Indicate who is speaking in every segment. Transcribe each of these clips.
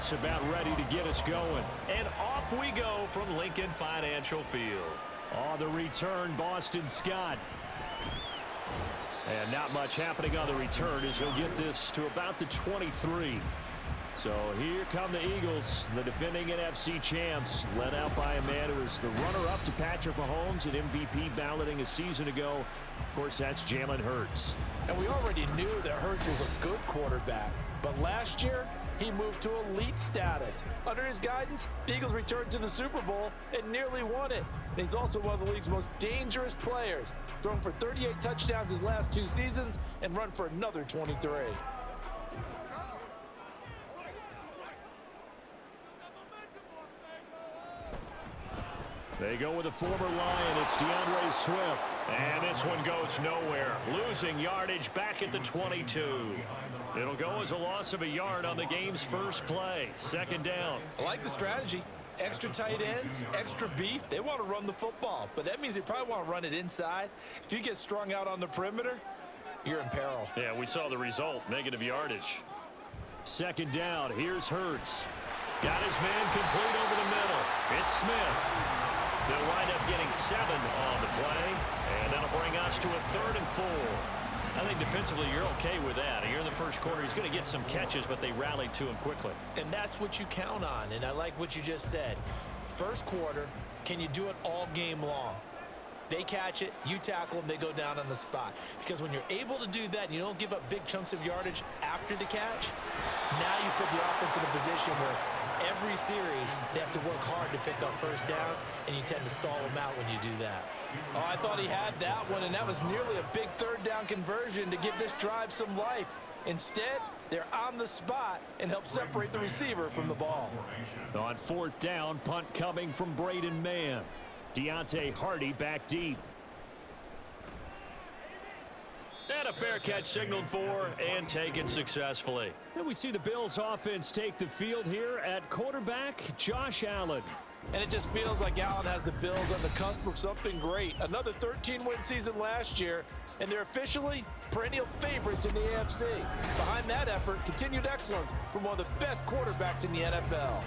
Speaker 1: just about ready to get us going.
Speaker 2: And off we go from Lincoln Financial Field.
Speaker 1: On the return, Boston Scott. And not much happening on the return as he'll get this to about the 23. So here come the Eagles, the defending NFC champs, led out by a man who was the runner-up to Patrick Mahomes and MVP balloting a season ago. Of course, that's Jalen Hurts.
Speaker 3: And we already knew that Hurts was a good quarterback. But last year, he moved to elite status. Under his guidance, the Eagles returned to the Super Bowl and nearly won it. And he's also one of the league's most dangerous players, thrown for 38 touchdowns his last 2 seasons and run for another 23.
Speaker 1: They go with a former Lion. It's DeAndre Swift.
Speaker 2: And this one goes nowhere. Losing yardage back at the 22. It'll go as a loss of a yard on the game's first play. Second down.
Speaker 3: I like the strategy. Extra tight ends, extra beef. They want to run the football, but that means they probably want to run it inside. If you get strung out on the perimeter, you're in peril.
Speaker 2: Yeah, we saw the result. Negative yardage.
Speaker 1: Second down. Here's Hurts. Got his man complete over the middle. It's Smith.
Speaker 2: They'll wind up getting 7 on the play, and that'll bring us to a 3rd and 4.
Speaker 1: I think defensively you're okay with that. Here in the first quarter, he's going to get some catches, but they rallied to him quickly.
Speaker 3: And that's what you count on, and I like what you just said. First quarter, can you do it all game long? They catch it, you tackle them, they go down on the spot. Because when you're able to do that and you don't give up big chunks of yardage after the catch, now you put the offense in a position where every series they have to work hard to pick up first downs, and you tend to stall them out when you do that. Oh, I thought he had that one, and that was nearly a big 3rd down conversion to give this drive some life. Instead, they're on the spot and help separate the receiver from the ball.
Speaker 1: On 4th down, punt coming from Braden Mann. Deontay Hardy back deep.
Speaker 2: And a fair catch signaled for and taken successfully.
Speaker 1: And we see the Bills offense take the field here at quarterback Josh Allen.
Speaker 3: And it just feels like Allen has the Bills on the cusp of something great. Another 13-win season last year, and they're officially perennial favorites in the AFC. Behind that effort, continued excellence from one of the best quarterbacks in the NFL.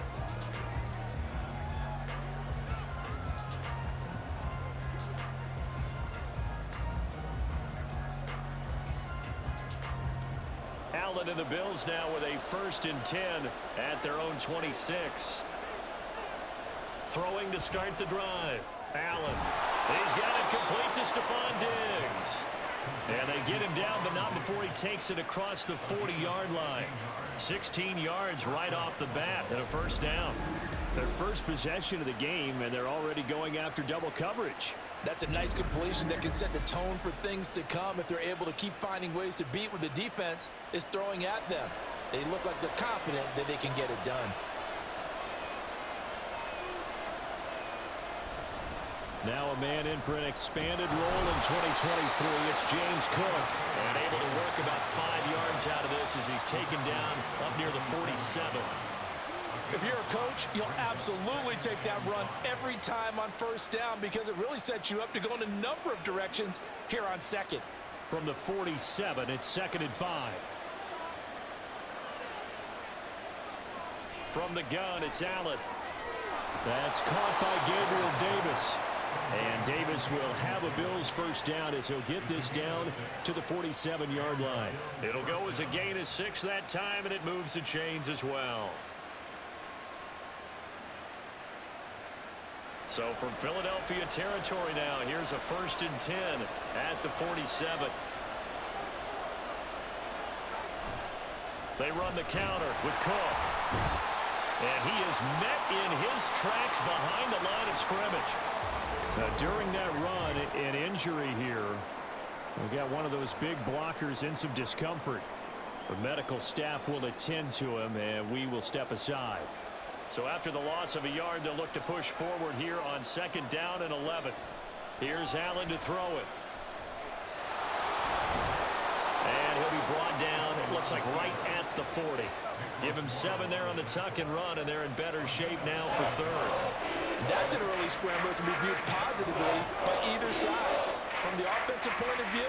Speaker 2: Allen and the Bills now with a 1st and 10 at their own 26. Throwing to start the drive. Allen. He's got it complete to Stephon Diggs. And they get him down, but not before he takes it across the 40-yard line. 16 yards right off the bat and a 1st down.
Speaker 1: Their first possession of the game, and they're already going after double coverage.
Speaker 3: That's a nice completion that can set the tone for things to come if they're able to keep finding ways to beat what the defense is throwing at them. They look like they're confident that they can get it done.
Speaker 1: Now a man in for an expanded role in 2023. It's James Cook.
Speaker 2: And able to work about 5 yards out of this as he's taken down up near the 47.
Speaker 3: If you're a coach, you'll absolutely take that run every time on 1st down because it really sets you up to go in a number of directions here on 2nd.
Speaker 1: From the 47, it's 2nd and 5.
Speaker 2: From the gun, it's Allen.
Speaker 1: That's caught by Gabriel Davis. And Davis will have a Bills 1st down as he'll get this down to the 47-yard line.
Speaker 2: It'll go as a gain of 6 that time, and it moves the chains as well. So from Philadelphia territory now, here's a 1st and 10 at the 47. They run the counter with Cook. And he is met in his tracks behind the line of scrimmage.
Speaker 1: During that run, an injury here. We got one of those big blockers in some discomfort. The medical staff will attend to him, and we will step aside.
Speaker 2: So after the loss of a yard, they'll look to push forward here on 2nd down and 11. Here's Allen to throw it. And he'll be brought down, it looks like right at the 40. Give him 7 there on the tuck and run, and they're in better shape now for 3rd.
Speaker 3: That's an early scramble that can be viewed positively by either side. From the offensive point of view,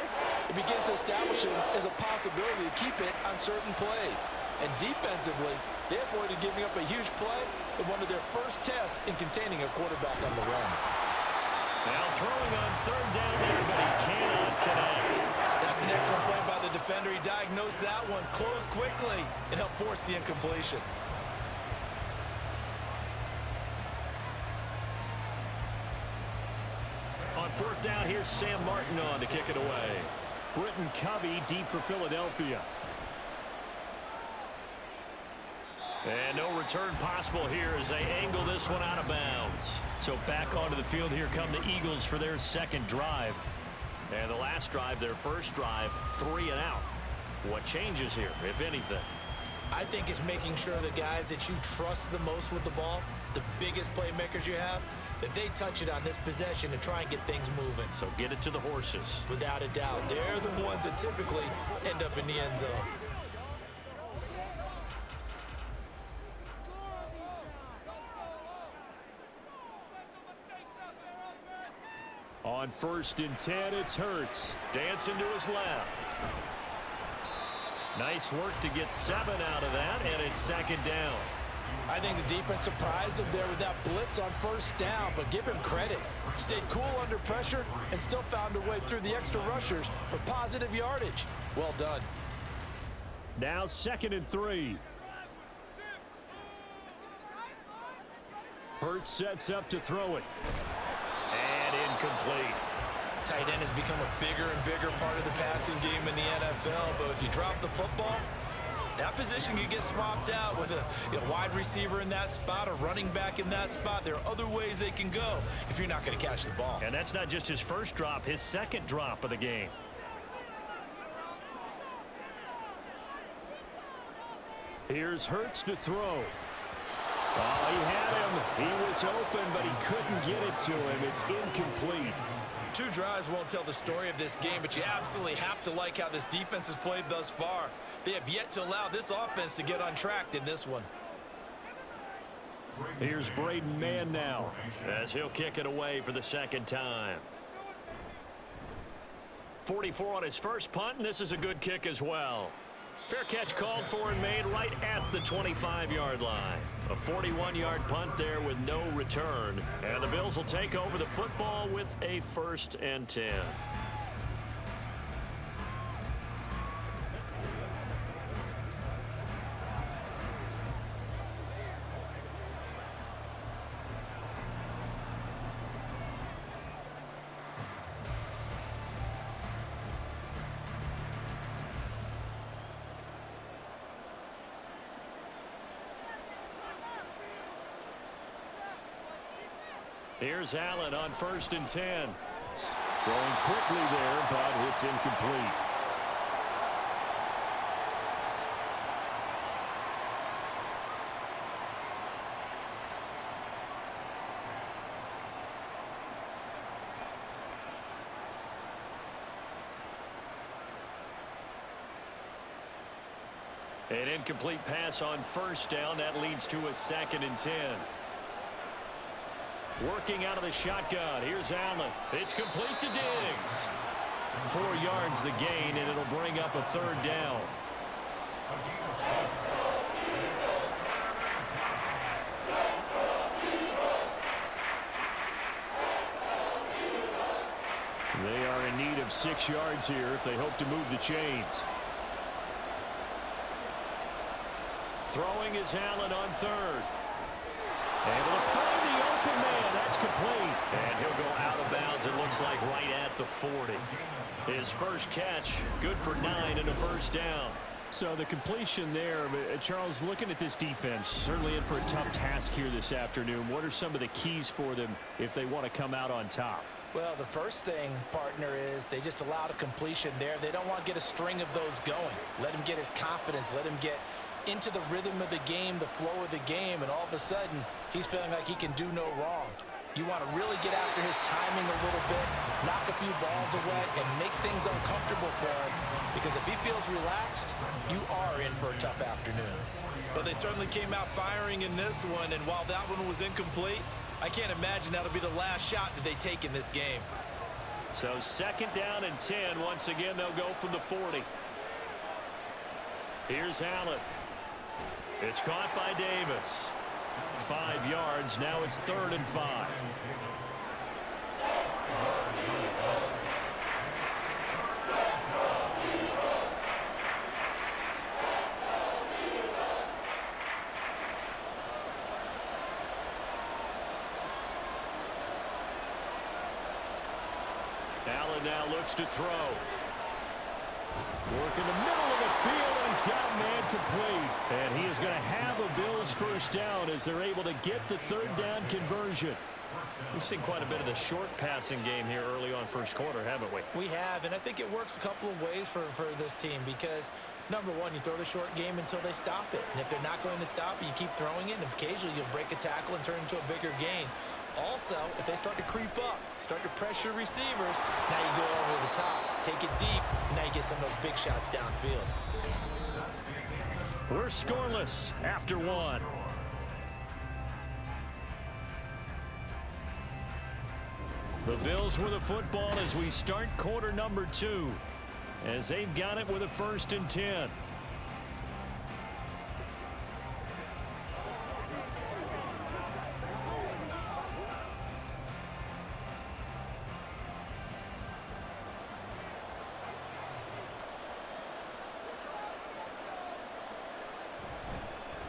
Speaker 3: it begins to establish him as a possibility to keep it on certain plays. And defensively,
Speaker 4: They avoided giving up a huge play in one of their first tests in containing a quarterback on the run.
Speaker 2: Now throwing on third down there, but he cannot connect.
Speaker 3: That's an excellent play by the defender. He diagnosed that one, closed quickly, and helped force the incompletion.
Speaker 2: On fourth down, here's Sam Martin on to kick it away.
Speaker 1: Britton Covey deep for Philadelphia.
Speaker 2: And no return possible here as they angle this one out of bounds. So back onto the field, here come the Eagles for their second drive. And the last drive, their first drive, 3 and out. What changes here, if anything?
Speaker 3: I think it's making sure the guys that you trust the most with the ball, the biggest playmakers you have, that they touch it on this possession and try and get things moving.
Speaker 2: So get it to the horses.
Speaker 3: Without a doubt, they're the ones that typically end up in the end zone.
Speaker 1: On 1st and 10, it's Hurts.
Speaker 2: Dancing to his left. Nice work to get 7 out of that, and it's second down.
Speaker 4: I think the defense surprised him there with that blitz on first down, but give him credit. Stayed cool under pressure and still found a way through the extra rushers for positive yardage. Well done.
Speaker 1: Now 2nd and 3. Hurts sets up to throw it.
Speaker 2: And incomplete.
Speaker 3: Tight end has become a bigger and bigger part of the passing game in the NFL, but if you drop the football, that position can get swapped out with a wide receiver in that spot, a running back in that spot. There are other ways they can go if you're not going to catch the ball.
Speaker 2: And that's not just his first drop, his second drop of the game.
Speaker 1: Here's Hurts to throw. Oh, he had him. He was open, but he couldn't get it to him. It's incomplete.
Speaker 3: 2 drives won't tell the story of this game, but you absolutely have to like how this defense has played thus far. They have yet to allow this offense to get untracked in this one.
Speaker 1: Here's Braden Mann now,
Speaker 2: as he'll kick it away for the second time. 44 on his first punt, and this is a good kick as well. Fair catch called for and made right at the 25-yard line. A 41-yard punt there with no return. And the Bills will take over the football with a 1st and 10. Here's Allen on 1st and 10.
Speaker 1: Throwing quickly there, but it's incomplete.
Speaker 2: An incomplete pass on first down. That leads to a 2nd and 10. Working out of the shotgun. Here's Allen. It's complete to Diggs. 4 yards the gain, and it'll bring up a 3rd down.
Speaker 1: They are in need of 6 yards here if they hope to move the chains.
Speaker 2: Throwing is Allen on 3rd.
Speaker 1: Able to find the open man. That's complete.
Speaker 2: And he'll go out of bounds, it looks like, right at the 40. His first catch, good for 9 and a 1st down.
Speaker 1: So the completion there, Charles, looking at this defense, certainly in for a tough task here this afternoon. What are some of the keys for them if they want to come out on top?
Speaker 4: Well, the first thing, partner, is they just allowed a completion there. They don't want to get a string of those going. Let him get his confidence. Let him get into the rhythm of the game, the flow of the game, and all of a sudden, he's feeling like he can do no wrong. You want to really get after his timing a little bit, knock a few balls away, and make things uncomfortable for him. Because if he feels relaxed, you are in for a tough afternoon.
Speaker 3: But they certainly came out firing in this one, and while that one was incomplete, I can't imagine that'll be the last shot that they take in this game.
Speaker 2: So 2nd down and 10. Once again, they'll go from the 40. Here's Allen. It's caught by Davis. 5 yards. Now it's 3rd and 5. Allen now looks to throw.
Speaker 1: Work in the middle of the field, and he's got a man complete. And he is going to have a Bills first down as they're able to get the 3rd down conversion.
Speaker 2: We've seen quite a bit of the short passing game here early on first quarter, haven't we?
Speaker 3: We have, and I think it works a couple of ways for this team because, number one, you throw the short game until they stop it. And if they're not going to stop it, you keep throwing it, and occasionally you'll break a tackle and turn it into a bigger gain. Also, if they start to creep up, start to pressure receivers, now you go over the top, take it deep, and now you get some of those big shots downfield.
Speaker 1: We're scoreless after 1. The Bills with the football as we start quarter number 2, as they've got it with a 1st and 10.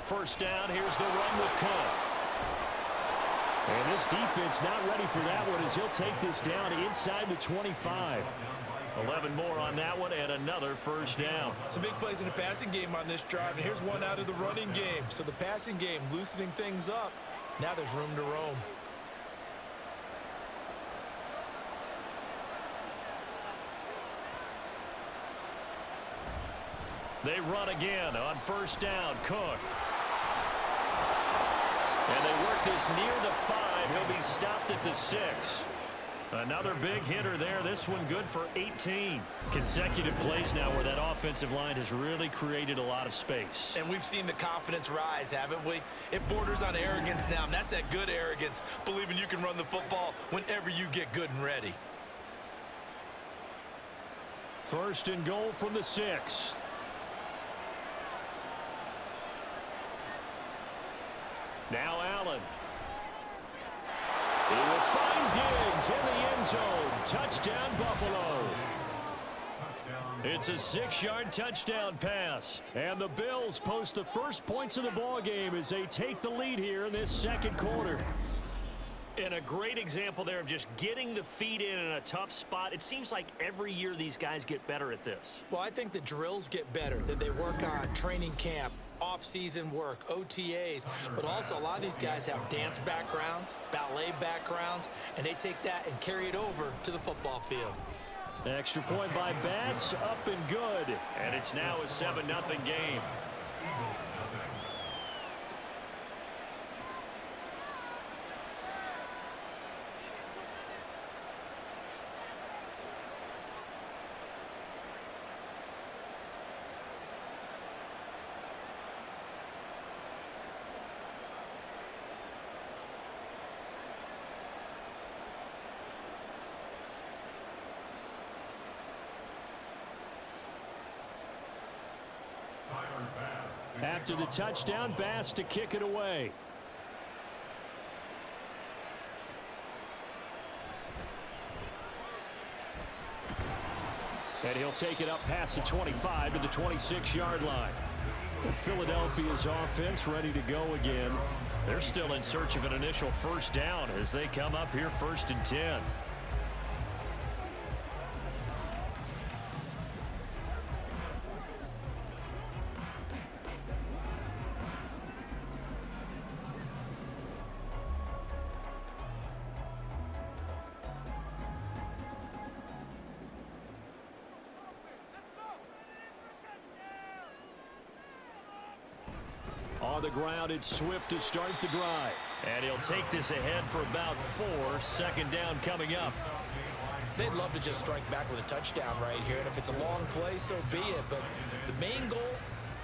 Speaker 1: First down, here's the run with Cook. And this defense not ready for that one as he'll take this down inside the 25.
Speaker 2: 11 more on that one and another first down.
Speaker 3: Some big plays in the passing game on this drive, and here's one out of the running game. So the passing game loosening things up. Now there's room to roam.
Speaker 2: They run again on first down. Cook. And they work this near the 5. He'll be stopped at the 6. Another big hitter there. This one good for 18. Consecutive plays now where that offensive line has really created a lot of space.
Speaker 3: And we've seen the confidence rise, haven't we? It borders on arrogance now, and that's that good arrogance, believing you can run the football whenever you get good and ready.
Speaker 1: 1st and goal from the 6. Now Allen. He will find Diggs in the end zone. Touchdown, Buffalo. It's a 6-yard touchdown pass. And the Bills post the first points of the ball game as they take the lead here in this 2nd quarter.
Speaker 2: And a great example there of just getting the feet in a tough spot. It seems like every year these guys get better at this.
Speaker 3: Well, I think the drills get better, that they work on training camp, off-season work, OTAs, but also a lot of these guys have dance backgrounds, ballet backgrounds, and they take that and carry it over to the football field.
Speaker 1: Extra point by Bass, up and good.
Speaker 2: And it's now a 7-0 game.
Speaker 1: After the touchdown, Bass to kick it away. And he'll take it up past the 25 to the 26-yard line. Philadelphia's offense ready to go again.
Speaker 2: They're still in search of an initial first down as they come up here 1st and 10.
Speaker 1: On the ground, it's Swift to start the drive.
Speaker 2: And he'll take this ahead for about 4. 2nd down coming up.
Speaker 3: They'd love to just strike back with a touchdown right here, and if it's a long play, so be it. But the main goal,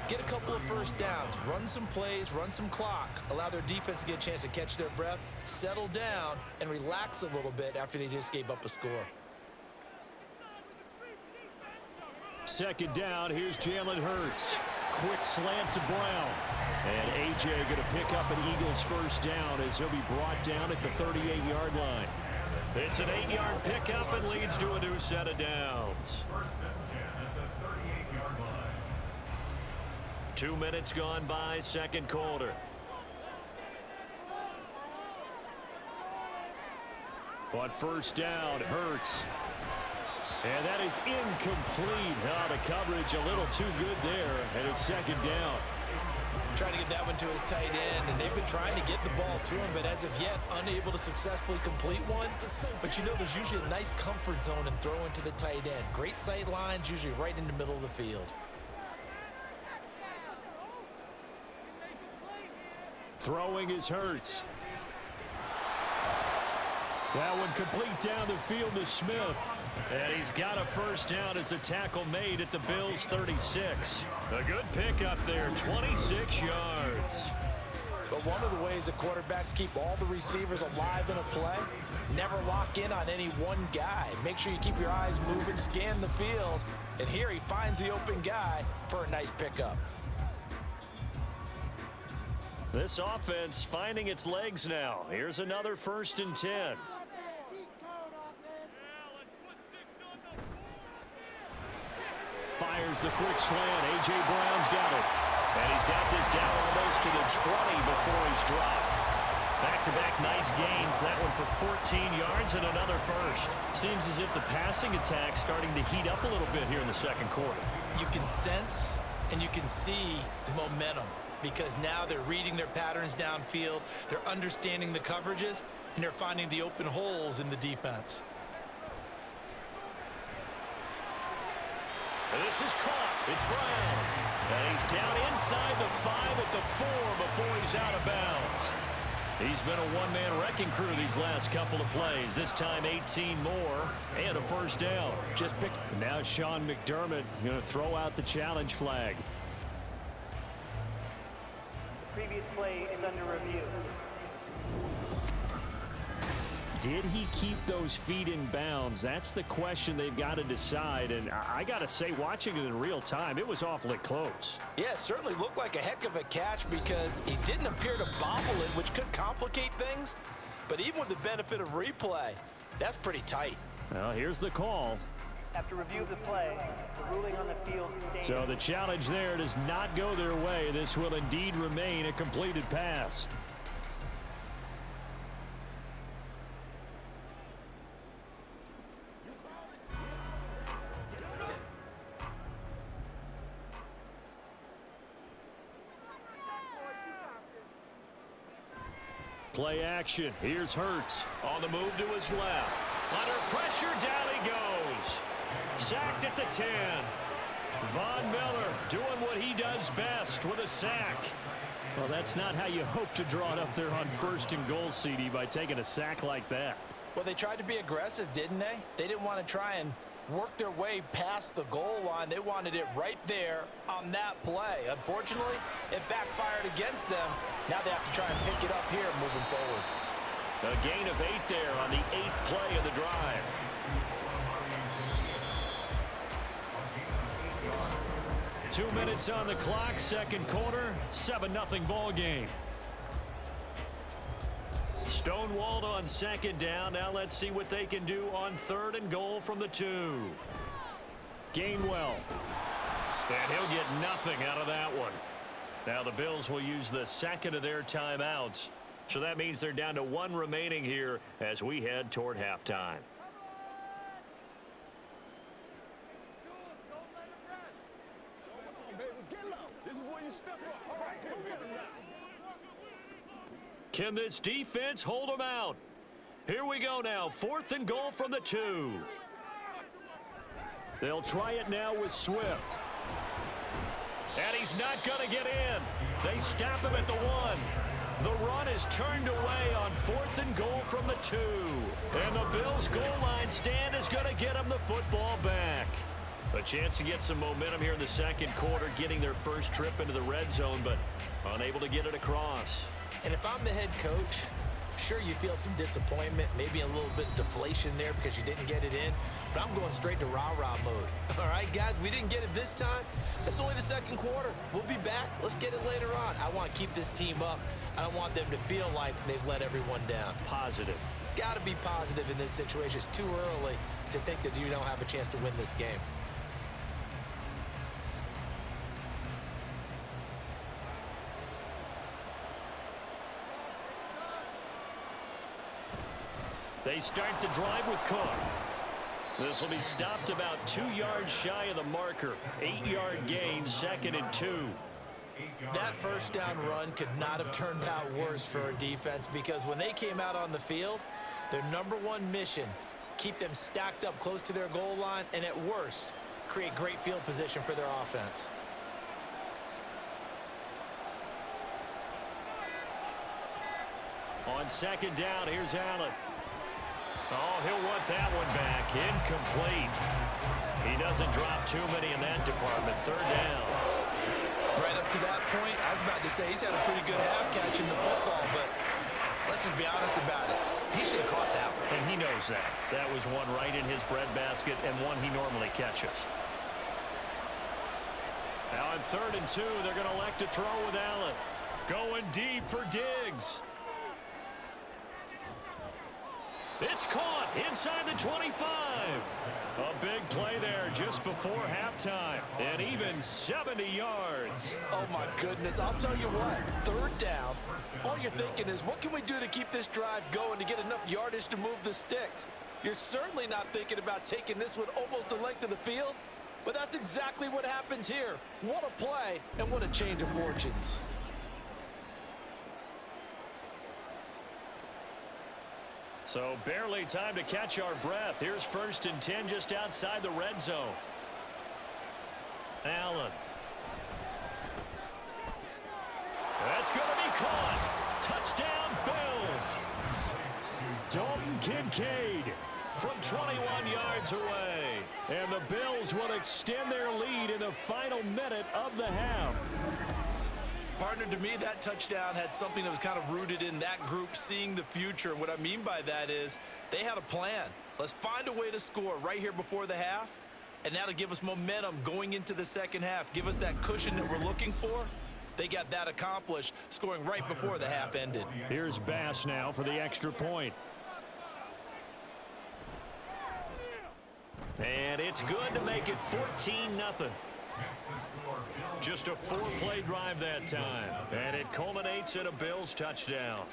Speaker 3: get a couple of first downs, run some plays, run some clock, allow their defense to get a chance to catch their breath, settle down, and relax a little bit after they just gave up a score.
Speaker 1: 2nd down, here's Jalen Hurts. Quick slant to Brown. And A.J. going to pick up an Eagles first down as he'll be brought down at the 38-yard line.
Speaker 2: It's an 8-yard pickup and leads to a new set of downs. 2 minutes gone by, second quarter.
Speaker 1: On first down, Hurts. And that is incomplete. The coverage a little too good there, and it's second down.
Speaker 3: Trying to get that one to his tight end, and they've been trying to get the ball to him, but as of yet, unable to successfully complete one. But you know, there's usually a nice comfort zone and throw into the tight end. Great sight lines, usually right in the middle of the field.
Speaker 1: Throwing is Hurts. That one complete down the field to Smith.
Speaker 2: And he's got a first down as a tackle made at the Bills' 36. A good pickup there, 26 yards.
Speaker 4: But one of the ways the quarterbacks keep all the receivers alive in a play, never lock in on any one guy. Make sure you keep your eyes moving, scan the field, and here he finds the open guy for a nice pickup.
Speaker 2: This offense finding its legs now. Here's another 1st and 10.
Speaker 1: Fires the quick slant. A.J. Brown's got it.
Speaker 2: And he's got this down almost to the 20 before he's dropped. Back-to-back nice gains. That one for 14 yards and another first. Seems as if the passing attack's starting to heat up a little bit here in the second quarter.
Speaker 3: You can sense and you can see the momentum because now they're reading their patterns downfield, they're understanding the coverages, and they're finding the open holes in the defense.
Speaker 2: This is caught. It's Brown. And he's down inside the 5 at the 4 before he's out of bounds. He's been a one-man wrecking crew these last couple of plays. This time 18 more and a first down.
Speaker 1: Just picked. Now Sean McDermott going to throw out the challenge flag.
Speaker 5: The previous play is under review.
Speaker 1: Did he keep those feet in bounds? That's the question they've got to decide. And I got to say, watching it in real time, it was awfully close.
Speaker 4: Yeah, it certainly looked like a heck of a catch because he didn't appear to bobble it, which could complicate things. But even with the benefit of replay, that's pretty tight.
Speaker 1: Well, here's the call.
Speaker 5: After review of the play, the ruling on the field stands.
Speaker 1: So the challenge there does not go their way. This will indeed remain a completed pass. Play action. Here's Hurts.
Speaker 2: On the move to his left. Under pressure, down he goes. Sacked at the 10. Von Miller doing what he does best with a sack.
Speaker 1: Well, that's not how you hope to draw it up there on 1st and goal, CD, by taking a sack like that.
Speaker 4: Well, they tried to be aggressive, didn't they? They didn't want to try and work their way past the goal line. They wanted it right there on that play. Unfortunately, it backfired against them. Now they have to try and pick it up here moving forward.
Speaker 2: A gain of 8 there on the 8th play of the drive.
Speaker 1: Two minutes on the clock, second quarter, 7-0 ball game.
Speaker 2: Stonewalled on second down. Now let's see what they can do on 3rd and goal from the 2.
Speaker 1: Gainwell.
Speaker 2: And he'll get nothing out of that one. Now the Bills will use the second of their timeouts. So that means they're down to 1 remaining here as we head toward halftime. Can this defense hold them out? Here we go now. 4th and goal from the 2.
Speaker 1: They'll try it now with Swift.
Speaker 2: And he's not going to get in. They stop him at the 1. The run is turned away on 4th and goal from the 2. And the Bills' goal line stand is going to get them the football back. A chance to get some momentum here in the second quarter, getting their first trip into the red zone, but unable to get it across.
Speaker 3: And if I'm the head coach, Sure, you feel some disappointment, maybe a little bit of deflation there because you didn't get it in, but I'm going straight to rah-rah mode. All right, guys, we didn't get it this time. It's only the second quarter. We'll be back. Let's get it later on. I want to keep this team up. I don't want them to feel like they've let everyone down.
Speaker 1: Positive.
Speaker 3: Got to be positive in this situation. It's too early to think that you don't have a chance to win this game.
Speaker 2: They start the drive with Cook. This will be stopped about 2 yards shy of the marker. 8-yard gain, 2nd and 2.
Speaker 3: That first down run could not have turned out worse for a defense because when they came out on the field, their number one mission, keep them stacked up close to their goal line, and at worst, create great field position for their offense.
Speaker 2: On 2nd down, here's Allen. Oh, he'll want that one back. Incomplete. He doesn't drop too many in that department. 3rd down.
Speaker 3: Right up to that point, I was about to say he's had a pretty good half catching the football, but let's just be honest about it. He should have caught that one.
Speaker 2: And he knows that. That was one right in his breadbasket and one he normally catches. Now on 3rd and 2, they're going to elect to throw with Allen. Going deep for Diggs. It's caught inside the 25. A big play there just before halftime. And even 70 yards.
Speaker 4: Oh, my goodness. I'll tell you what. 3rd down. All you're thinking is, what can we do to keep this drive going to get enough yardage to move the sticks? You're certainly not thinking about taking this one almost the length of the field. But that's exactly what happens here. What a play and what a change of fortunes.
Speaker 2: So barely time to catch our breath. Here's 1st and 10 just outside the red zone. Allen. That's going to be caught. Touchdown, Bills. Dalton Kincaid from 21 yards away. And the Bills will extend their lead in the final minute of the half.
Speaker 3: Partner, to me, that touchdown had something that was kind of rooted in that group seeing the future. And what I mean by that is they had a plan. Let's find a way to score right here before the half. And that'll give us momentum going into the second half. Give us that cushion that we're looking for. They got that accomplished, scoring right before the half ended.
Speaker 1: Here's Bass now for the extra point.
Speaker 2: And it's good to make it 14-0. Just a 4-play drive that time. And it culminates in a Bills touchdown.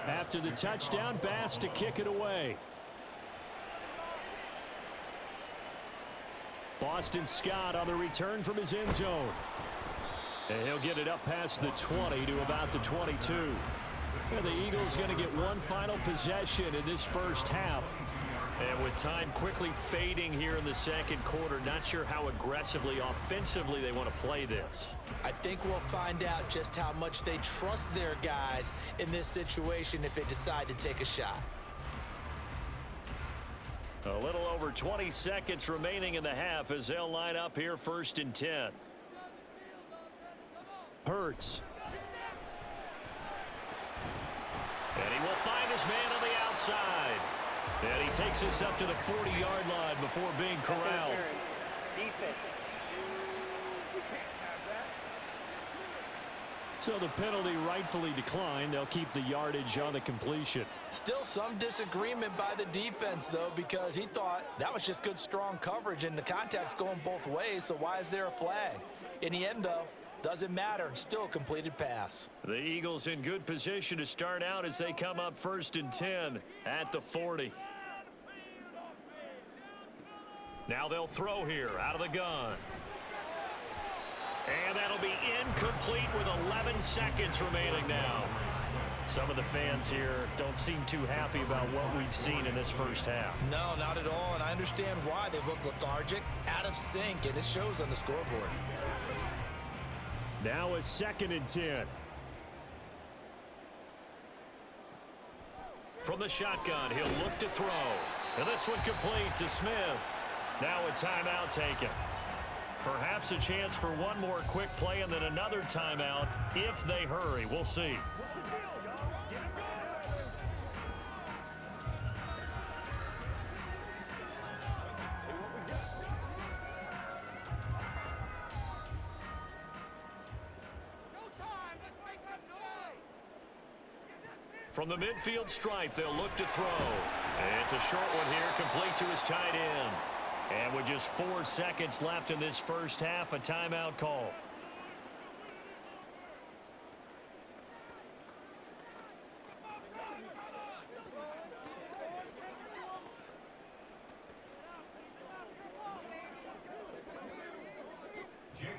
Speaker 1: After the touchdown, Bass to kick it away. Boston Scott on the return from his end zone. And he'll get it up past the 20 to about the 22. And the Eagles going to get one final possession in this first half.
Speaker 2: And with time quickly fading here in the second quarter, not sure how aggressively, offensively they want to play this.
Speaker 3: I think we'll find out just how much they trust their guys in this situation if they decide to take a shot.
Speaker 2: A little over 20 seconds remaining in the half as they'll line up here 1st and 10.
Speaker 1: Hurts.
Speaker 2: And he will find his man on the outside. And he takes us up to the 40-yard line before being corralled.
Speaker 5: Defense.
Speaker 1: So the penalty rightfully declined. They'll keep the yardage on the completion.
Speaker 4: Still some disagreement by the defense, though, because he thought that was just good, strong coverage, and the contact's going both ways, so why is there a flag? In the end, though, doesn't matter. Still a completed pass.
Speaker 2: The Eagles in good position to start out as they come up 1st and 10 at the 40. Now they'll throw here out of the gun. And that'll be incomplete with 11 seconds remaining now. Some of the fans here don't seem too happy about what we've seen in this first half.
Speaker 3: No, not at all, and I understand why. They look lethargic, out of sync, and it shows on the scoreboard.
Speaker 1: Now a 2nd and 10.
Speaker 2: From the shotgun, he'll look to throw. And this one complete to Smith. Now a timeout taken. Perhaps a chance for one more quick play and then another timeout if they hurry. We'll see. From the midfield stripe, they'll look to throw. And it's a short one here, complete to his tight end. And with just 4 seconds left in this first half, a timeout call.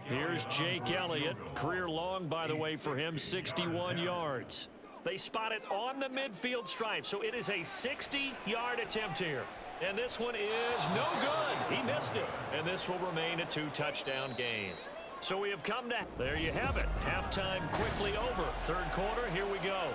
Speaker 2: Here's Jake Elliott. Career long, by the way, for him, 61 yards. They spot it on the midfield stripe, so it is a 60-yard attempt here. And this one is no good. He missed it. And this will remain a 2-touchdown game. So we have come to, there you have it. Halftime quickly over. Third quarter, here we go.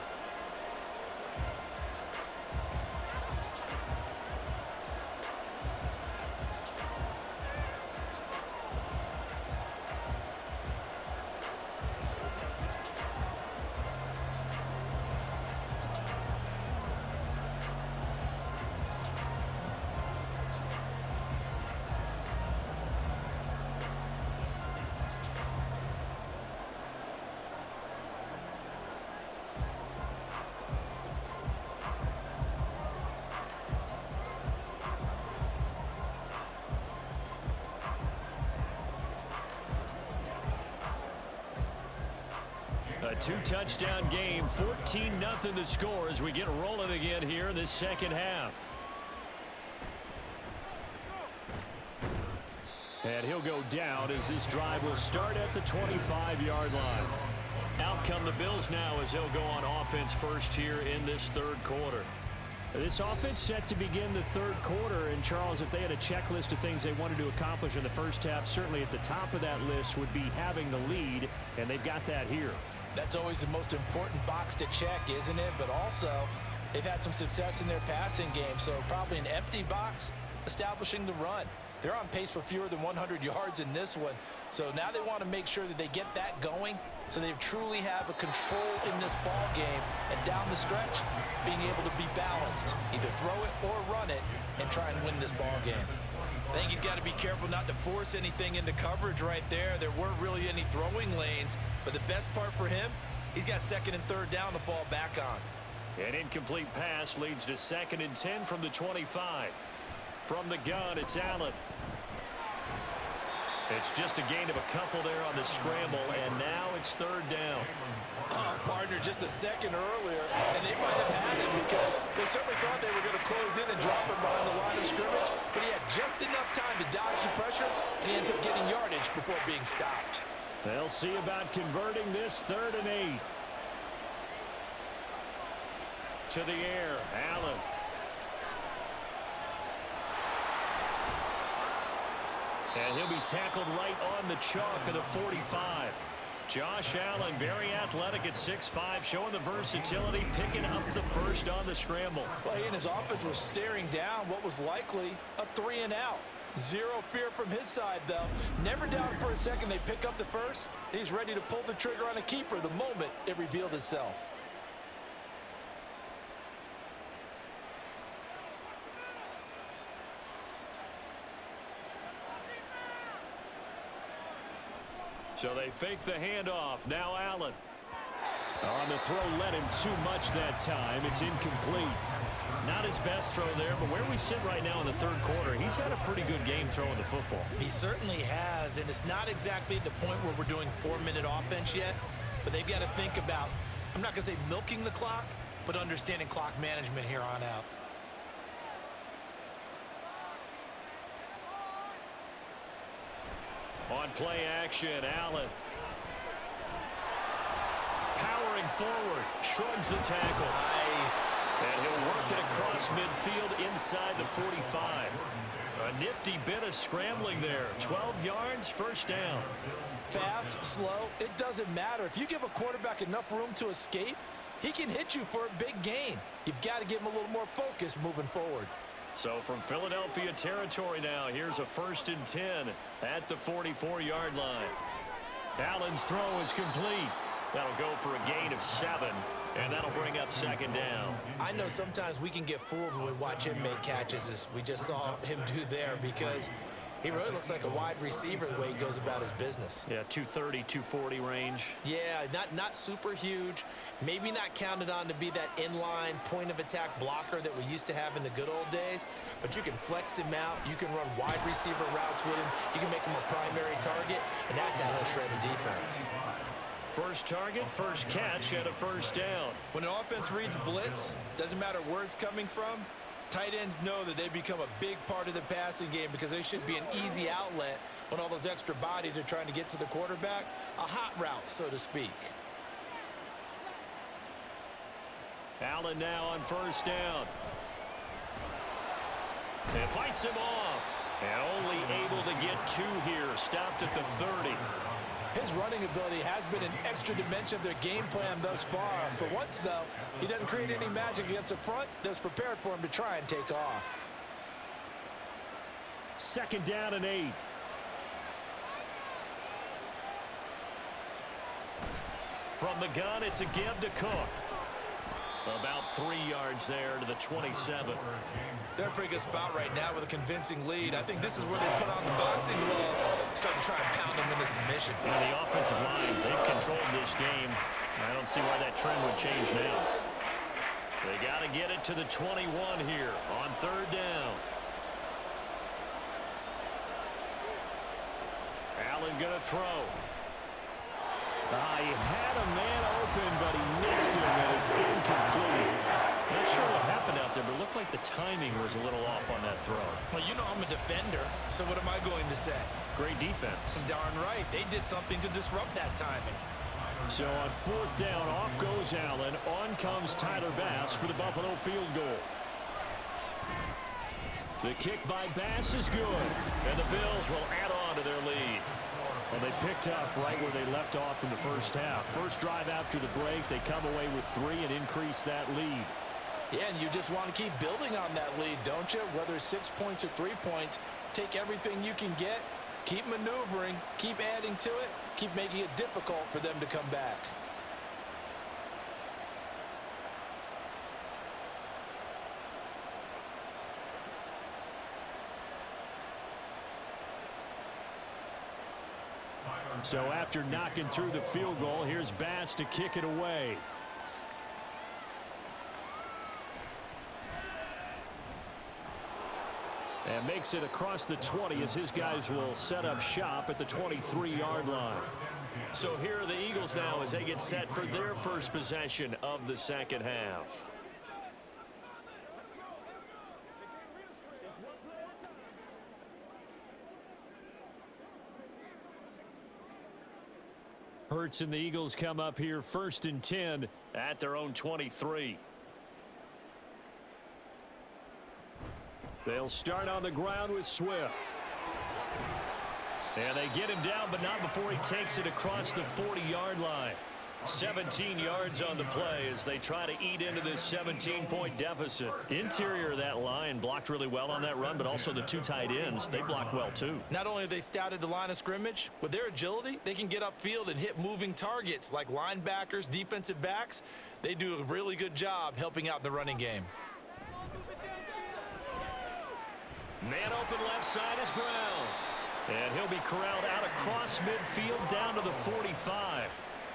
Speaker 2: A 2-touchdown game, 14-0 the score as we get rolling again here in this second half.
Speaker 1: And he'll go down as this drive will start at the 25-yard line.
Speaker 2: Out come the Bills now as they'll go on offense first here in this third quarter.
Speaker 1: This offense set to begin the third quarter, and Charles, if they had a checklist of things they wanted to accomplish in the first half, certainly at the top of that list would be having the lead, and they've got that here.
Speaker 4: That's always the most important box to check, isn't it? But also, they've had some success in their passing game, so probably an empty box establishing the run. They're on pace for fewer than 100 yards in this one, so now they want to make sure that they get that going so they truly have a control in this ball game, and down the stretch, being able to be balanced, either throw it or run it, and try and win this ball game.
Speaker 3: I think he's got to be careful not to force anything into coverage right there. There weren't really any throwing lanes, but the best part for him, he's got 2nd and 3rd down to fall back on.
Speaker 2: An incomplete pass leads to 2nd and 10 from the 25. From the gun, it's Allen. It's just a gain of a couple there on the scramble, and now it's 3rd down.
Speaker 4: Partner, just a second earlier, and they might have had him because they certainly thought they were going to close in and drop him behind the line of scrimmage, but he had just enough time to dodge the pressure, and he ends up getting yardage before being stopped.
Speaker 1: They'll see about converting this 3rd and 8. To the air, Allen.
Speaker 2: And he'll be tackled right on the chalk of the 45. Josh Allen, very athletic at 6'5", showing the versatility, picking up the first on the scramble.
Speaker 4: Well, he and his offense was staring down what was likely a 3-and-out. Zero fear from his side, though. Never doubted for a second they pick up the first. He's ready to pull the trigger on a keeper the moment it revealed itself.
Speaker 2: So they fake the handoff. Now Allen.
Speaker 1: On the throw, led him too much that time. It's incomplete.
Speaker 2: Not his best throw there, but where we sit right now in the third quarter, he's had a pretty good game throwing the football.
Speaker 3: He certainly has, and it's not exactly at the point where we're doing 4-minute offense yet, but they've got to think about, I'm not going to say milking the clock, but understanding clock management here on out.
Speaker 2: On play action, Allen. powering forward. Shrugs the tackle.
Speaker 3: Nice.
Speaker 2: And he'll work it across midfield inside the 45. A nifty bit of scrambling there. 12 yards, first down.
Speaker 4: Fast, slow, it doesn't matter. If you give a quarterback enough room to escape, he can hit you for a big gain. You've got to give him a little more focus moving forward.
Speaker 2: So from Philadelphia territory now, here's a 1st and 10 at the 44-yard line. Allen's throw is complete. That'll go for a gain of 7, and that'll bring up 2nd down.
Speaker 3: I know sometimes we can get fooled when we watch him make catches, as we just saw him do there, because he really looks like a wide receiver the way he goes about his business.
Speaker 1: Yeah, 230, 240 range.
Speaker 3: Yeah, not super huge. Maybe not counted on to be that inline point-of-attack blocker that we used to have in the good old days, but you can flex him out. You can run wide receiver routes with him. You can make him a primary target, and that's how he'll shred a defense.
Speaker 2: First target, first catch, and a 1st down.
Speaker 3: When an offense reads blitz, doesn't matter where it's coming from, tight ends know that they become a big part of the passing game because they should be an easy outlet when all those extra bodies are trying to get to the quarterback. A hot route, so to speak.
Speaker 2: Allen now on 1st down. And fights him off. And only able to get 2 here. Stopped at the 30.
Speaker 4: His running ability has been an extra dimension of their game plan thus far. For once, though, he doesn't create any magic against the front that's prepared for him to try and take off.
Speaker 1: 2nd down and 8.
Speaker 2: From the gun, it's a give to Cook. About 3 yards there to the 27.
Speaker 3: They're in a pretty good spot right now with a convincing lead. I think this is where they put on the boxing gloves, start to try and pound them into submission.
Speaker 1: And the offensive line, they've controlled this game. I don't see why that trend would change now.
Speaker 2: They got to get it to the 21 here on 3rd down. Allen going to throw.
Speaker 1: He had a man open, but he missed him, and it's incomplete.
Speaker 2: Not sure what happened out there, but it looked like the timing was a little off on that throw.
Speaker 3: Well, you know I'm a defender, so what am I going to say?
Speaker 1: Great defense.
Speaker 3: Darn right. They did something to disrupt that timing.
Speaker 1: So on 4th down, off goes Allen. On comes Tyler Bass for the Buffalo field goal. The kick by Bass is good, and the Bills will add on to their lead. Well, they picked up right where they left off in the first half. First drive after the break, they come away with 3 and increase that lead.
Speaker 4: Yeah, and you just want to keep building on that lead, don't you? Whether it's 6 points or 3 points, take everything you can get, keep maneuvering, keep adding to it, keep making it difficult for them to come back.
Speaker 1: So after knocking through the field goal, here's Bass to kick it away. And makes it across the 20 as his guys will set up shop at the 23-yard line.
Speaker 2: So here are the Eagles now as they get set for their first possession of the 2nd half.
Speaker 1: Hurts and the Eagles come up here 1st and 10
Speaker 2: at their own 23.
Speaker 1: They'll start on the ground with Swift.
Speaker 2: And they get him down, but not before he takes it across the 40-yard line. 17 yards on the play as they try to eat into this 17-point deficit. Interior of that line blocked really well on that run, but also the 2 tight ends, they blocked well too.
Speaker 3: Not only have they scouted the line of scrimmage, with their agility, they can get upfield and hit moving targets like linebackers, defensive backs. They do a really good job helping out in the running game.
Speaker 2: Man open left side is Brown. And he'll be corralled out across midfield down to the 45.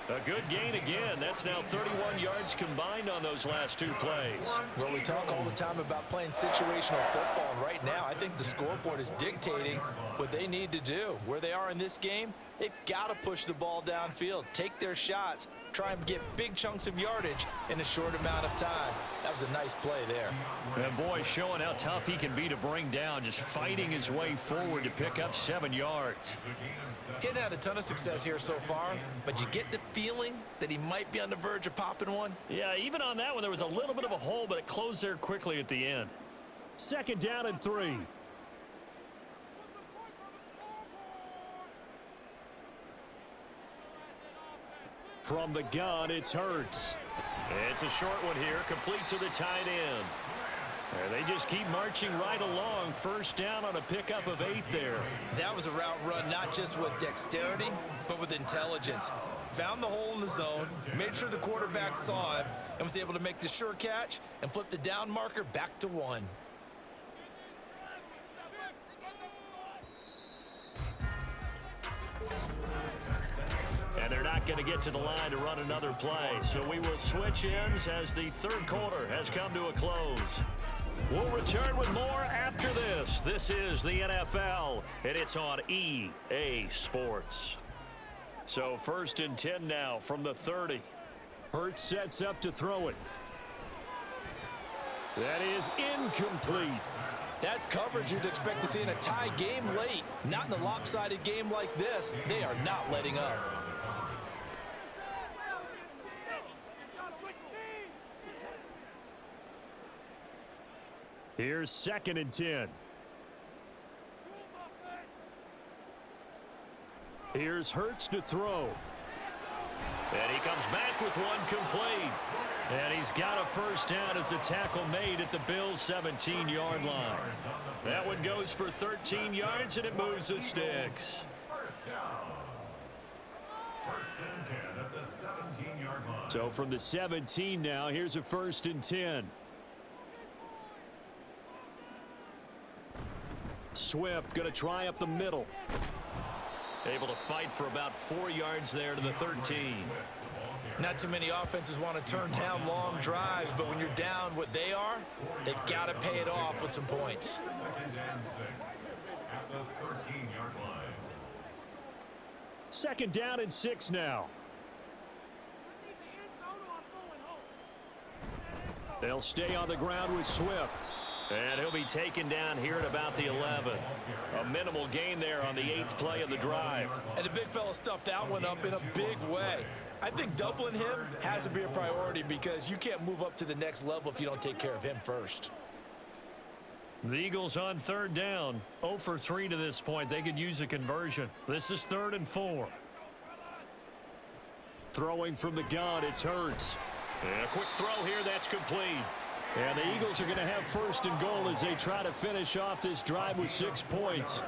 Speaker 2: A good gain again. That's now 31 yards combined on those last 2 plays.
Speaker 4: Well, we talk all the time about playing situational football, and right now I think the scoreboard is dictating what they need to do. Where they are in this game, they've got to push the ball downfield, take their shots, try and get big chunks of yardage in a short amount of time. That was a nice play there.
Speaker 2: And boy, showing how tough he can be to bring down, just fighting his way forward to pick up 7 yards.
Speaker 3: He hadn't had a ton of success here so far, but you get the feeling that he might be on the verge of popping one.
Speaker 2: Yeah, even on that one, there was a little bit of a hole, but it closed there quickly at the end.
Speaker 1: 2nd down and 3. From the gun, it's Hurts.
Speaker 2: It's a short one here, complete to the tight end. And they just keep marching right along. 1st down on a pickup of 8 there.
Speaker 3: That was a route run not just with dexterity, but with intelligence. Found the hole in the zone, made sure the quarterback saw him, and was able to make the sure catch and flip the down marker back to 1.
Speaker 2: And they're not going to get to the line to run another play. So we will switch ends as the 3rd quarter has come to a close. We'll return with more after this. This is the NFL, and it's on EA Sports. So 1st and 10 now from the 30.
Speaker 1: Hurts sets up to throw it. That is incomplete.
Speaker 4: That's coverage you'd expect to see in a tie game late. Not in a lopsided game like this. They are not letting up.
Speaker 1: Here's 2nd and 10. Here's Hurts to throw.
Speaker 2: And he comes back with one complete. And he's got a 1st down as the tackle made at the Bills' 17-yard line. That one goes for 13 yards, and it moves the sticks.
Speaker 6: 1st and 10 at the 17-yard line.
Speaker 1: So from the 17 now, here's a 1st and 10. Swift going to try up the middle.
Speaker 2: Able to fight for about 4 yards there to the 13.
Speaker 3: Not too many offenses want to turn down long drives, but when you're down what they are, they've got to pay it off with some points.
Speaker 6: 2nd and 6 at the 13-yard line.
Speaker 1: 2nd down and 6 now. They'll stay on the ground with Swift.
Speaker 2: And he'll be taken down here at about the 11. A minimal gain there on the 8th play of the drive.
Speaker 3: And the big fella stuffed that one up in a big way. I think doubling him has to be a priority because you can't move up to the next level if you don't take care of him first.
Speaker 2: The Eagles on 3rd down. 0 for 3 to this point. They could use a conversion. This is 3rd and 4.
Speaker 1: Throwing from the gun, it's Hurts.
Speaker 2: And a quick throw here, that's complete.
Speaker 1: And the Eagles are going to have 1st and goal as they try to finish off this drive with 6 points.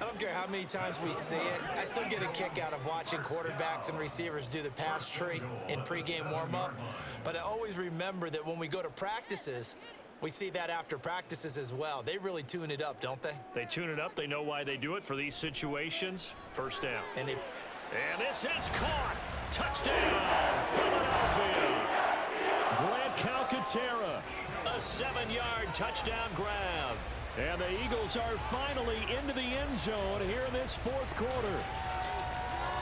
Speaker 3: I don't care how many times we see it. I still get a kick out of watching quarterbacks and receivers do the pass tree in pregame warm-up. But I always remember that when we go to practices, we see that after practices as well. They really tune it up, don't they?
Speaker 2: They tune it up. They know why they do it for these situations. 1st down.
Speaker 3: And
Speaker 2: this is caught. Touchdown, Philadelphia.
Speaker 1: Grant Calcaterra.
Speaker 2: A 7-yard touchdown grab.
Speaker 1: And the Eagles are finally into the end zone here in this 4th quarter.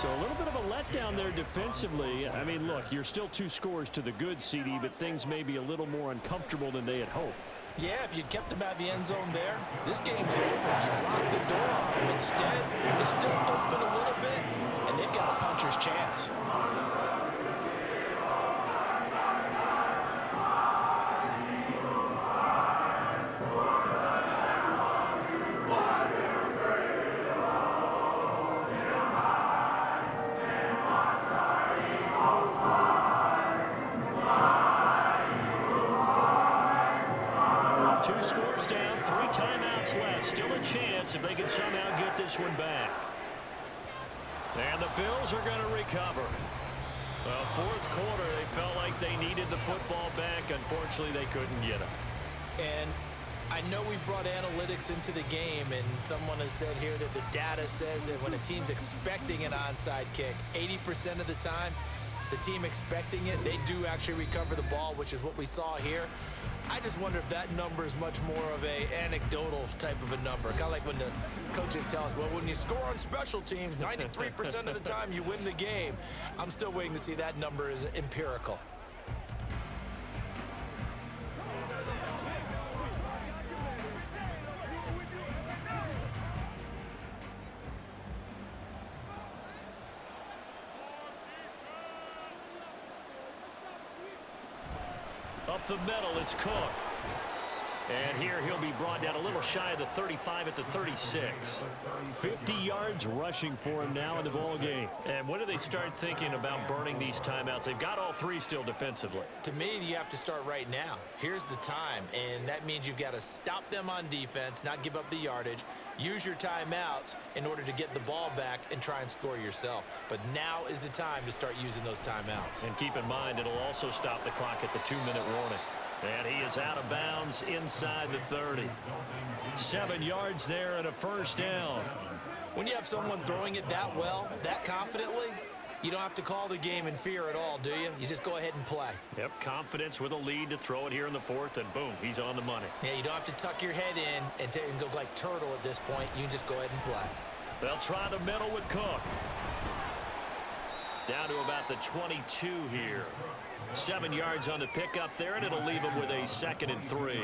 Speaker 1: So a little bit of a letdown there defensively. I mean, look, you're still 2 scores to the good, CD, but things may be a little more uncomfortable than they had hoped.
Speaker 4: Yeah, if you'd kept them out of the end zone there, this game's over. You've locked the door on them. Instead, it's still open a little bit, and they've got a puncher's chance.
Speaker 2: If they can somehow get this one back. And the Bills are going to recover. Well, 4th quarter, they felt like they needed the football back. Unfortunately, they couldn't get it.
Speaker 3: And I know we brought analytics into the game, and someone has said here that the data says that when a team's expecting an onside kick, 80% of the time, the team expecting it, they do actually recover the ball, which is what we saw here. I just wonder if that number is much more of a anecdotal type of a number. Kind of like when the coaches tell us, well, when you score on special teams, 93% of the time you win the game. I'm still waiting to see that number is empirical.
Speaker 2: Up the middle, it's Cook. And here he'll be brought down a little shy of the 35 at the 36.
Speaker 1: 50 yards rushing for him now in the ball game.
Speaker 2: And when do they start thinking about burning these timeouts? They've got all three still defensively.
Speaker 3: To me, you have to start right now. Here's the time, and that means you've got to stop them on defense, not give up the yardage, use your timeouts in order to get the ball back and try and score yourself. But now is the time to start using those timeouts.
Speaker 2: And keep in mind, it'll also stop the clock at the 2-minute warning. And he is out of bounds inside the 30. 7 yards there and a first down.
Speaker 3: When you have someone throwing it that well, that confidently, you don't have to call the game in fear at all, do you? You just go ahead and play.
Speaker 2: Yep, confidence with a lead to throw it here in the fourth, and boom, he's on the money.
Speaker 3: Yeah, you don't have to tuck your head in and go like turtle at this point. You can just go ahead and play.
Speaker 2: They'll try the middle with Cook. Down to about the 22 here. 7 yards on the pickup there, and it'll leave him with a 2nd and 3.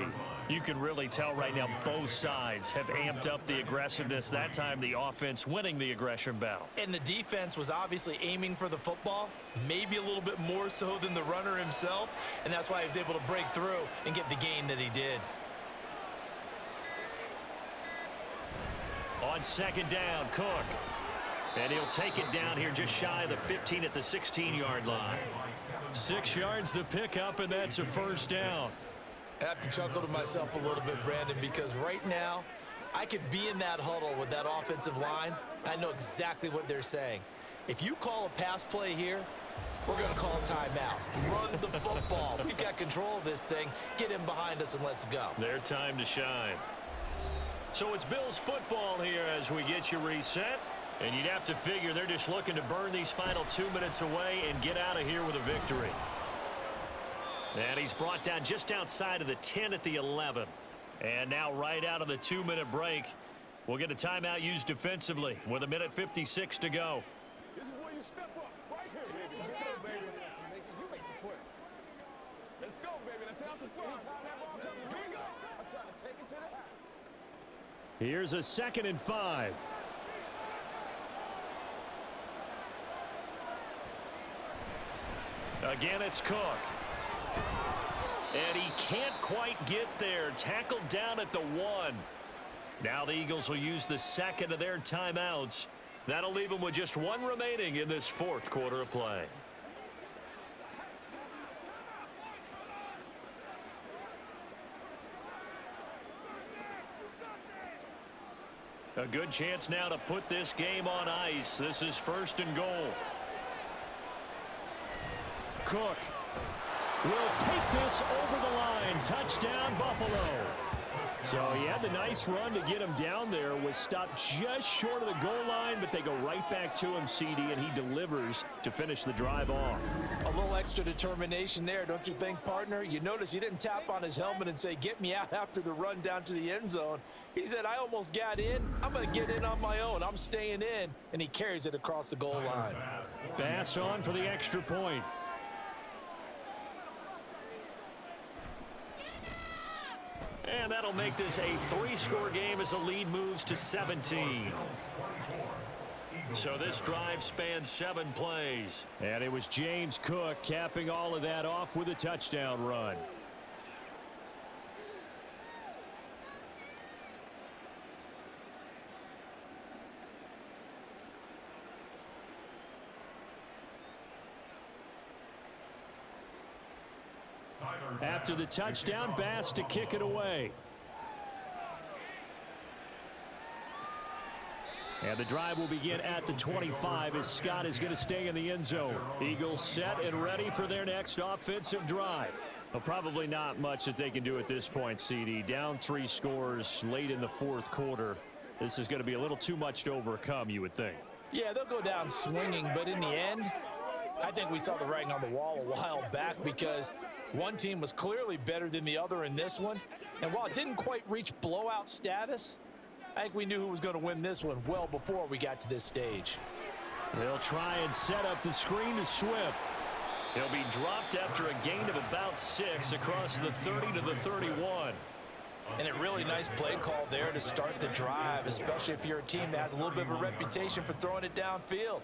Speaker 2: You can really tell right now both sides have amped up the aggressiveness. That time the offense winning the aggression battle.
Speaker 3: And the defense was obviously aiming for the football, maybe a little bit more so than the runner himself, and that's why he was able to break through and get the gain that he did.
Speaker 2: On 2nd down, Cook. And he'll take it down here just shy of the 15 at the 16-yard line. 6 yards the pickup, and that's a first down.
Speaker 3: I have to chuckle to myself a little bit, Brandon, because right now I could be in that huddle with that offensive line. I know exactly what they're saying. If you call a pass play here, we're going to call a timeout. Run the football. We've got control of this thing. Get him behind us and let's go.
Speaker 2: Their time to shine. So it's Bills football here as we get you reset. And you'd have to figure they're just looking to burn these final 2 minutes away and get out of here with a victory. And he's brought down just outside of the 10 at the 11. And now right out of the 2-minute break, we'll get a timeout used defensively with 1:56 to go.
Speaker 7: This is where you step up, right here, baby. Let's go, baby. You make the play. Let's go, baby. Let's have some fun. Anytime that ball comes, here we go. I'm trying to take it to the house.
Speaker 1: Here's a 2nd and 5.
Speaker 2: Again, it's Cook. And he can't quite get there. Tackled down at the 1. Now the Eagles will use the 2nd of their timeouts. That'll leave them with just 1 remaining in this 4th quarter of play. A good chance now to put this game on ice. This is 1st and goal.
Speaker 1: Cook will take this over the line. Touchdown, Buffalo. So he had the nice run to get him down there. Was stopped just short of the goal line, but they go right back to him, CD, and he delivers to finish the drive off.
Speaker 4: A little extra determination there, don't you think, partner? You notice he didn't tap on his helmet and say, get me out after the run down to the end zone. He said, I almost got in. I'm going to get in on my own. I'm staying in. And he carries it across the goal line.
Speaker 1: Bass on for the extra point.
Speaker 2: And that'll make this a 3-score game as the lead moves to 17. So this drive spans 7 plays.
Speaker 1: And it was James Cook capping all of that off with a touchdown run. After the touchdown, Bass to kick it away. And the drive will begin at the 25 as Scott is going to stay in the end zone. Eagles set and ready for their next offensive drive. Well, probably not much that they can do at this point, CD. Down 3 scores late in the 4th quarter. This is going to be a little too much to overcome, you would think.
Speaker 4: Yeah, they'll go down swinging, but in the end, I think we saw the writing on the wall a while back because one team was clearly better than the other in this one. And while it didn't quite reach blowout status, I think we knew who was going to win this one well before we got to this stage.
Speaker 1: They'll try and set up the screen to Swift.
Speaker 2: He'll be dropped after a gain of about 6 across the 30 to the 31.
Speaker 4: And a really nice play call there to start the drive, especially if you're a team that has a little bit of a reputation for throwing it downfield.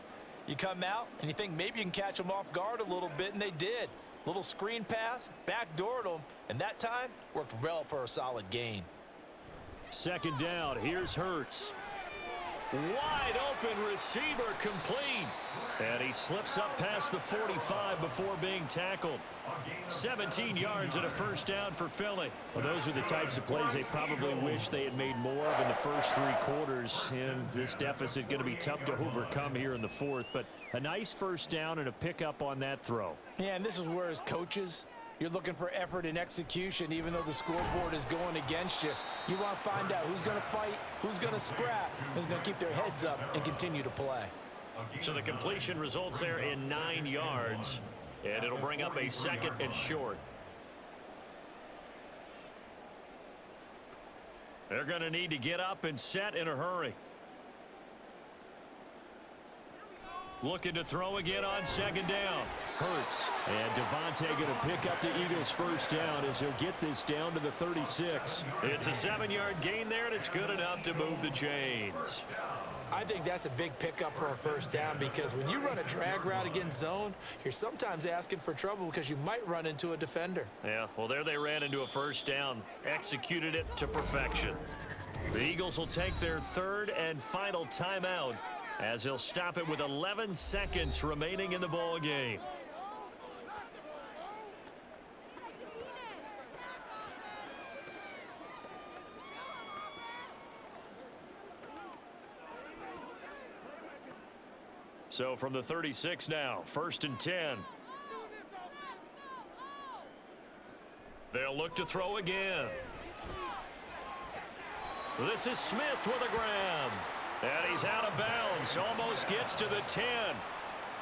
Speaker 4: You come out and you think maybe you can catch them off guard a little bit, and they did. Little screen pass, backdoored them, and that time worked well for a solid gain.
Speaker 1: Second down, here's Hurts.
Speaker 2: Wide open receiver complete. And he slips up past the 45 before being tackled. 17 yards and a first down for Philly.
Speaker 1: Well, those are the types of plays they probably wish they had made more of in the first 3 quarters. And this deficit going to be tough to overcome here in the fourth. But a nice first down and a pickup on that throw.
Speaker 4: Yeah, and this is where as coaches, you're looking for effort and execution, even though the scoreboard is going against you. You want to find out who's going to fight, who's going to scrap, who's going to keep their heads up and continue to play.
Speaker 2: So the completion results there in 9 yards, and it'll bring up a second and short. They're going to need to get up and set in a hurry. Looking to throw again on second down.
Speaker 1: Hurts. And Devontae going to pick up the Eagles' first down as he'll get this down to the 36.
Speaker 2: It's a 7-yard gain there, and it's good enough to move the chains.
Speaker 3: I think that's a big pickup for a first down because when you run a drag route against zone, you're sometimes asking for trouble because you might run into a defender.
Speaker 2: Yeah, well, there they ran into a first down, executed it to perfection. The Eagles will take their third and final timeout as he'll stop it with 11 seconds remaining in the ball game. So from the 36 now, 1st and 10. They'll look to throw again. This is Smith with a grab. And he's out of bounds. Almost gets to the 10.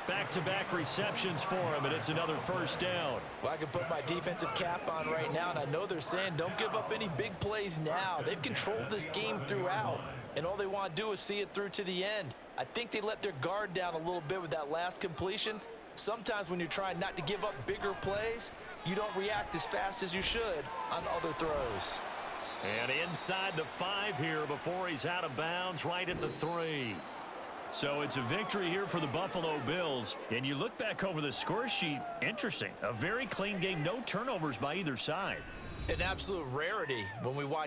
Speaker 2: Back-to-back receptions for him, and it's another first down.
Speaker 4: Well, I can put my defensive cap on right now, and I know they're saying don't give up any big plays now. They've controlled this game throughout, and all they want to do is see it through to the end. I think they let their guard down a little bit with that last completion. Sometimes when you're trying not to give up bigger plays, you don't react as fast as you should on other throws.
Speaker 2: And inside the 5 here before he's out of bounds, right at the 3. So it's a victory here for the Buffalo Bills. And you look back over the score sheet, interesting. A very clean game, no turnovers by either side.
Speaker 3: An absolute rarity when we watch